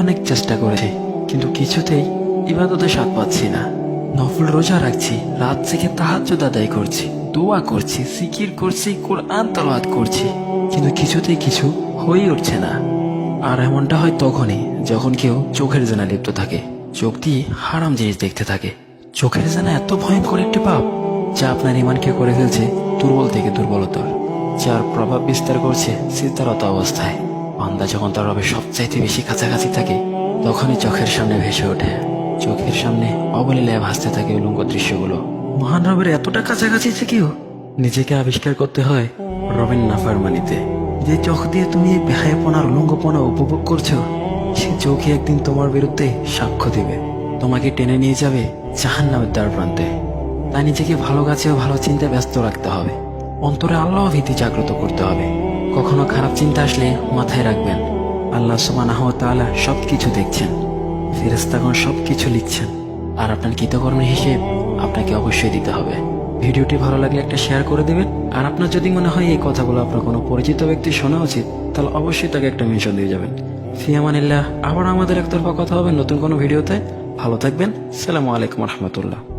অনেক চেষ্টা করেছি কিন্তু কিছুতেই ইবাদতে স্বাদ পাচ্ছি না। নফল রোজা রাখছি, রাত থেকে তাহাজ্জুদ আদায় করছি, দোয়া করছি, জিকির করছি, কোরআন তেলাওয়াত করছি, কিন্তু কিছুতেই কিছু হয়ে উঠছে না। আর এমনটা হয় তখনই যখন কেউ চোখের জানা লিপ্ত থাকে, চোখ দিয়ে হারাম জিনিস দেখতে থাকে। চোখের জানা এত ভয়ঙ্কর একটি পাপ যা আপনার ইমানকে করে ফেলছে দুর্বল থেকে দুর্বলতর, যার প্রভাব বিস্তার করছে চিন্তারত অবস্থায়। বান্দা যখন তার রবের সবচাইতে বেশি কাছাকাছি থাকে তখনই চোখের সামনে ভেসে ওঠে, চোখের সামনে অবলীলায় ভাসতে থাকে উলঙ্গ দৃশ্যগুলো। মহান রবের এতটা কাছাকাছি থেকেও নিজেকে আবিষ্কার করতে হয় রবের নাফরমানিতে। যে চোখ দিয়ে তুমি এই বেহায়াপনার উলঙ্গপনা উপভোগ করছো, সে চোখে একদিন তোমার বিরুদ্ধে সাক্ষ্য দিবে, তোমাকে টেনে নিয়ে যাবে জাহান্নামের দ্বার প্রান্তে। তাই নিজেকে ভালো কাছে ও ভালো চিন্তায় ব্যস্ত রাখতে হবে, অন্তরে আল্লাহ ভীতি জাগ্রত করতে হবে। কখনো খারাপ চিন্তা আসলে মাথায় রাখবেন আল্লাহ সুবহানাহু ওয়া তাআলা সবকিছু দেখছেন, ফেরেশতাগণ সবকিছু লিখছেন, আর আপনার কৃতকর্মের হিসেব আপনাকে অবশ্যই দিতে হবে। ভিডিওটি ভালো লাগলে একটা শেয়ার করে দেবেন, আর আপনার যদি মনে হয় এই কথাগুলো আপনার কোনো পরিচিত ব্যক্তি শোনা উচিত তাহলে অবশ্যই তাকে একটা মেনশন দিয়ে যাবেন। ফি আমানিল্লাহ। আবার আমাদের একতরফা কথা হবে নতুন কোনো ভিডিওতে। ভালো থাকবেন। আসসালামু আলাইকুম রহমতুল্লাহ।